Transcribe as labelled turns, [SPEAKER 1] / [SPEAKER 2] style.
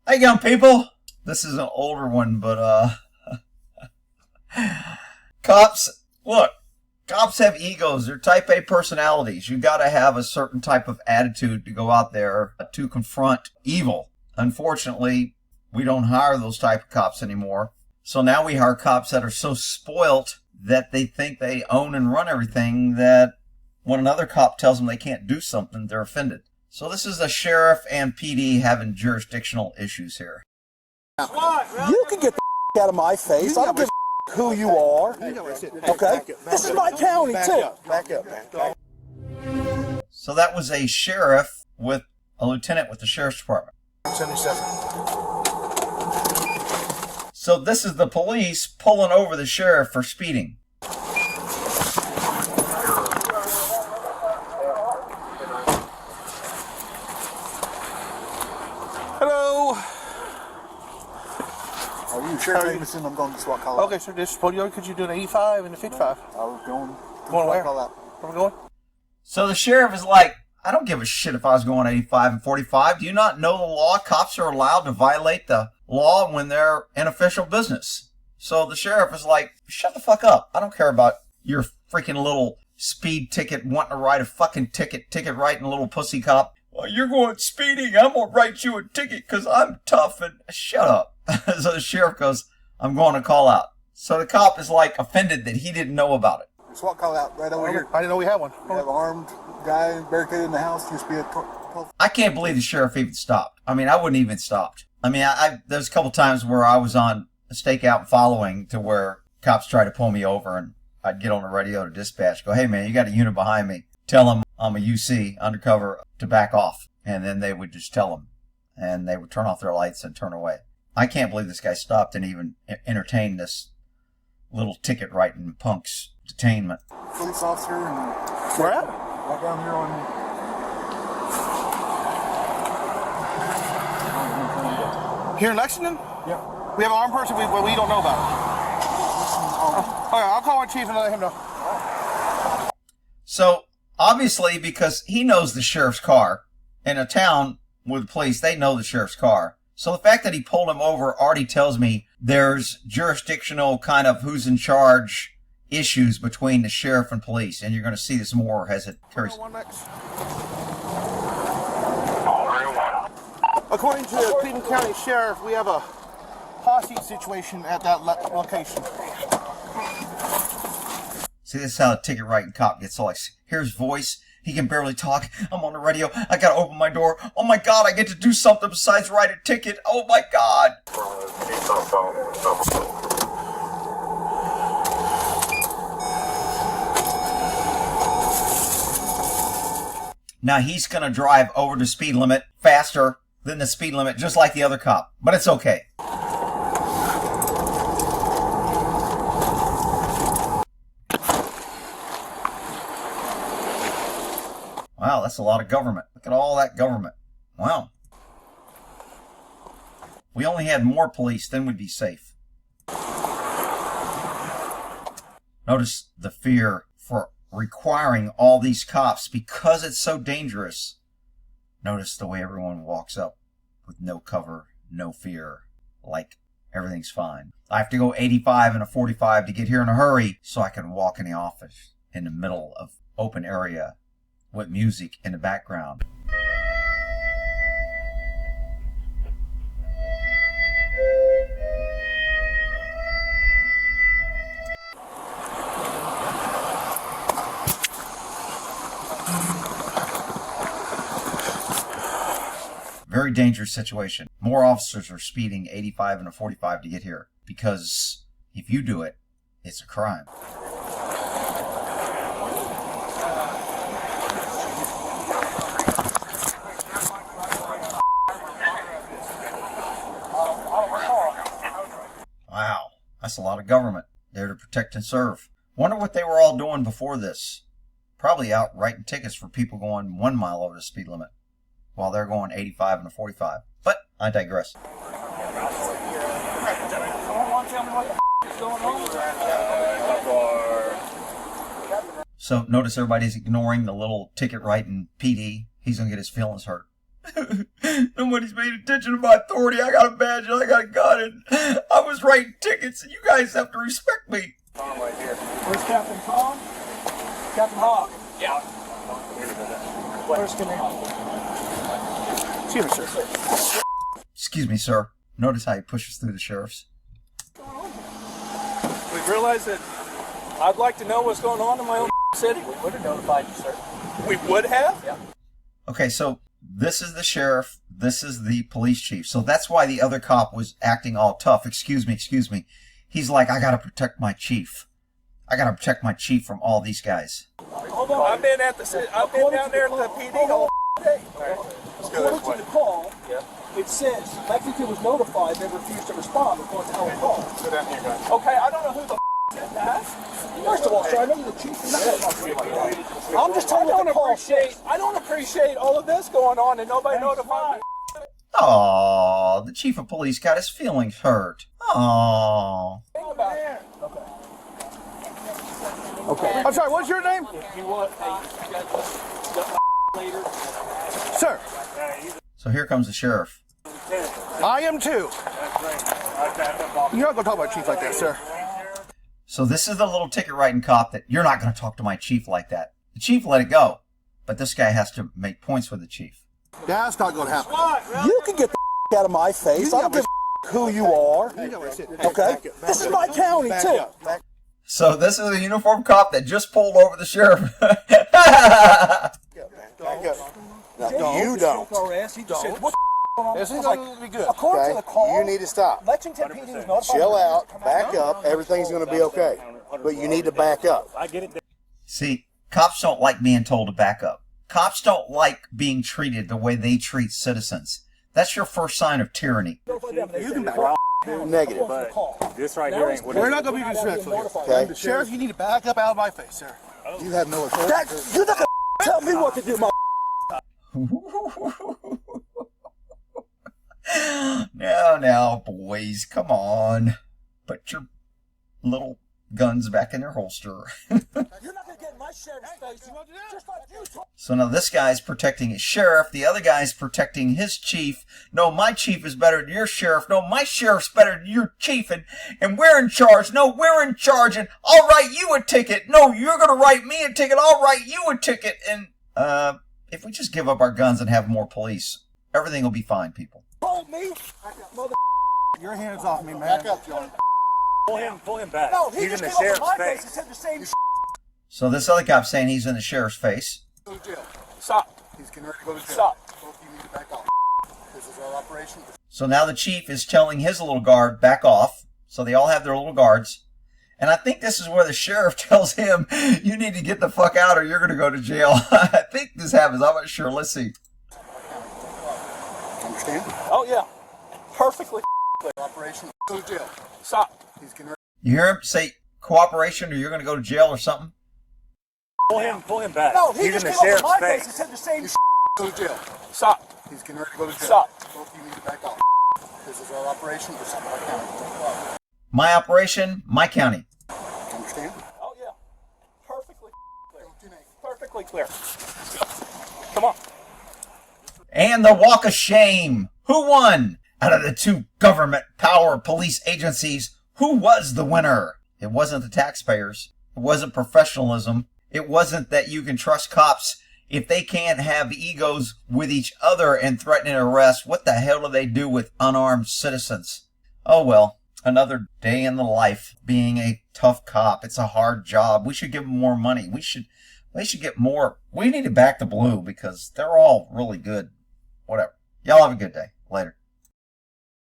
[SPEAKER 1] Hey, young people. This is an older one, but cops. Look, cops have egos. They're type A personalities. You got to have a certain type of attitude to go out there to confront evil. Unfortunately, we don't hire those type of cops anymore. So now we hire cops that are so spoilt that they think they own and run everything that when another cop tells them they can't do something, they're offended. So this is the sheriff and PD having jurisdictional issues here.
[SPEAKER 2] You can get the out of my face. I don't give a who you are. Okay? This is my county, too. Back up, man.
[SPEAKER 1] So that was a sheriff with a lieutenant with the sheriff's department.
[SPEAKER 2] 77.
[SPEAKER 1] So this is the police pulling over the sheriff for speeding.
[SPEAKER 2] Hello.
[SPEAKER 3] Are you Sheriff Davidson? I'm going to SWAT call out.
[SPEAKER 2] Okay, sir. This is could you do an 85 and a 55?
[SPEAKER 3] I was going
[SPEAKER 2] where?
[SPEAKER 3] call out.
[SPEAKER 2] Where we going?
[SPEAKER 1] So the sheriff is like, I don't give a shit if I was going 85 and 45. Do you not know the law? Cops are allowed to violate the law when they're in official business. So the sheriff is like, shut the fuck up. I don't care about your freaking little speed ticket wanting to write a fucking ticket writing little pussy cop. Well, you're going speeding. I'm going to write you a ticket because I'm tough and shut up. So the sheriff goes, I'm going to call out. So the cop is like offended that he didn't know about it.
[SPEAKER 3] SWAT call out right over here.
[SPEAKER 2] I didn't know we had one.
[SPEAKER 3] We have an armed guy barricaded in the house. Used to be a 12.
[SPEAKER 1] I can't believe the sheriff even stopped. I mean, I wouldn't even stopped. I mean, there's a couple times where I was on a stakeout and following to where cops tried to pull me over and I'd get on the radio to dispatch, go, hey man, you got a unit behind me. Tell them I'm a UC undercover to back off. And then they would just tell them and they would turn off their lights and turn away. I can't believe this guy stopped and even entertained this little ticket writing punk's detainment.
[SPEAKER 3] Police officer and
[SPEAKER 2] Where at?
[SPEAKER 3] right down here on.
[SPEAKER 2] Here in Lexington?
[SPEAKER 3] Yep.
[SPEAKER 2] We have an armed person we don't know about. Okay, I'll call our chief and let him know.
[SPEAKER 1] So obviously, because he knows the sheriff's car in a town with police, they know the sheriff's car. So the fact that he pulled him over already tells me there's jurisdictional kind of who's in charge issues between the sheriff and police. And you're going to see this more as it carries.
[SPEAKER 2] According to the Cleveland County Sheriff, we have a hostage situation at that location.
[SPEAKER 1] See, this is how a ticket writing cop gets all like, here's voice. He can barely talk. I'm on the radio. I gotta open my door. Oh my God, I get to do something besides write a ticket. Oh my God. Now he's gonna drive over the speed limit faster than the speed limit, just like the other cop. But it's okay. Wow, that's a lot of government. Look at all that government. Wow. If we only had more police, then we'd be safe. Notice the fear for requiring all these cops because it's so dangerous. Notice the way everyone walks up with no cover, no fear, like everything's fine. I have to go 85 and a 45 to get here in a hurry so I can walk in the office in the middle of open area with music in the background. Very dangerous situation. More officers are speeding 85 and a 45 to get here because if you do it, it's a crime. Wow, that's a lot of government there to protect and serve. Wonder what they were all doing before this. Probably out writing tickets for people going 1 mile over the speed limit while they're going 85 and a 45. But I digress. So notice everybody's ignoring the little ticket writing PD. He's going to get his feelings hurt. Nobody's paying attention to my authority. I got a badge and I got a gun and I was writing tickets and you guys have to respect me.
[SPEAKER 3] Tom right here.
[SPEAKER 2] Where's Captain Tom? Captain Hawk.
[SPEAKER 3] Yeah.
[SPEAKER 2] Where's Command? Excuse me, sir.
[SPEAKER 1] Excuse me, sir. Notice how he pushes through the sheriffs.
[SPEAKER 2] We've realized that I'd like to know what's going on in my own city. We would have notified you, sir. We would have?
[SPEAKER 3] Yeah.
[SPEAKER 1] Okay, so this is the sheriff. This is the police chief. So that's why the other cop was acting all tough. Excuse me. He's like, I gotta protect my chief. I gotta protect my chief from all these guys.
[SPEAKER 2] Hold on. I've been down there at the PD all day. According to the call, it says Lexington was notified. They refused to respond according to our call.
[SPEAKER 3] Sit down here, guys.
[SPEAKER 2] Okay, I don't know who the said that. First of all, sir, I know you're the chief. You're not going to talk to me like that. I'm just telling you what the call says. I don't appreciate all of this going on and nobody notified me.
[SPEAKER 1] Aww, the chief of police got his feelings hurt. Aww.
[SPEAKER 2] Think about it.
[SPEAKER 3] Okay. I'm sorry, what's your name?
[SPEAKER 2] You want later?
[SPEAKER 3] Sir.
[SPEAKER 1] So here comes the sheriff.
[SPEAKER 3] I am too. You're not going to talk about chief like that, sir.
[SPEAKER 1] So this is the little ticket writing cop that you're not going to talk to my chief like that. The chief let it go, but this guy has to make points with the chief.
[SPEAKER 3] That's not going to happen.
[SPEAKER 2] You can get the out of my face. I don't give a who you are. Okay? This is my county, too.
[SPEAKER 1] So this is a uniformed cop that just pulled over the sheriff.
[SPEAKER 3] Back up. No, you don't.
[SPEAKER 2] Yes,
[SPEAKER 3] This is going to be good.
[SPEAKER 2] According to the call,
[SPEAKER 3] You need to stop.
[SPEAKER 2] Lexington PD was notified.
[SPEAKER 3] Chill out. Back up. Everything's going to be okay. But you need to back up.
[SPEAKER 1] See, cops don't like being told to back up. Cops don't like being treated the way they treat citizens. That's your first sign of tyranny.
[SPEAKER 3] You can back up. Negative.
[SPEAKER 4] This right here ain't what
[SPEAKER 3] We're not going to be disrespectful here. Okay. Sheriff, you need to back up out of my face, sir. You have no authority.
[SPEAKER 2] You're not going to tell me what to do, my
[SPEAKER 1] Now, boys, come on. Put your little guns back in their holster.
[SPEAKER 2] You're not going to get in my sheriff's face. Just like you told.
[SPEAKER 1] So now this guy's protecting his sheriff. The other guy's protecting his chief. No, my chief is better than your sheriff. No, my sheriff's better than your chief. And we're in charge. No, we're in charge. And I'll write you a ticket. No, you're going to write me a ticket. I'll write you a ticket. And if we just give up our guns and have more police, everything will be fine, people.
[SPEAKER 2] Told me. Mother.
[SPEAKER 3] Your hands off me, man. Back up, John.
[SPEAKER 4] Pull him back.
[SPEAKER 2] No, he
[SPEAKER 4] He's
[SPEAKER 2] just
[SPEAKER 4] in the
[SPEAKER 2] came up
[SPEAKER 4] sheriff's
[SPEAKER 2] to my face and
[SPEAKER 4] face.
[SPEAKER 2] said the same
[SPEAKER 1] So this other cop's saying he's in the sheriff's face.
[SPEAKER 3] Go to jail.
[SPEAKER 2] Stop.
[SPEAKER 3] He's getting ready to go to jail.
[SPEAKER 2] Stop.
[SPEAKER 3] Both of you need to back off. This is our operation.
[SPEAKER 1] So now the chief is telling his little guard, back off. So they all have their little guards. And I think this is where the sheriff tells him, you need to get the fuck out or you're going to go to jail. I think this happens. I'm not sure. Let's see.
[SPEAKER 3] Understand?
[SPEAKER 2] Oh, yeah. Perfectly.
[SPEAKER 3] Operation. Go to jail.
[SPEAKER 2] Stop.
[SPEAKER 3] He's getting ready.
[SPEAKER 1] You hear him say cooperation or you're going to go to jail or something?
[SPEAKER 4] Pull him back.
[SPEAKER 2] No, he
[SPEAKER 4] He's
[SPEAKER 2] just
[SPEAKER 4] in the
[SPEAKER 2] came up to
[SPEAKER 4] sheriff's
[SPEAKER 2] my face and
[SPEAKER 4] face.
[SPEAKER 2] said the same
[SPEAKER 3] Go to jail.
[SPEAKER 2] Stop.
[SPEAKER 3] He's getting ready to go to jail.
[SPEAKER 2] Stop.
[SPEAKER 3] Both of you need to back off. This is our operation. This is our county.
[SPEAKER 1] My operation, my county.
[SPEAKER 3] Understand?
[SPEAKER 2] Oh, yeah. Perfectly clear. Perfectly clear. Come on.
[SPEAKER 1] And the walk of shame. Who won? Out of the two government power police agencies, who was the winner? It wasn't the taxpayers. It wasn't professionalism. It wasn't that you can trust cops if they can't have egos with each other and threaten an arrest. What the hell do they do with unarmed citizens? Oh well, another day in the life being a tough cop. It's a hard job. We should give them more money. They should get more. We need to back the blue because they're all really good. Whatever. Y'all have a good day. Later.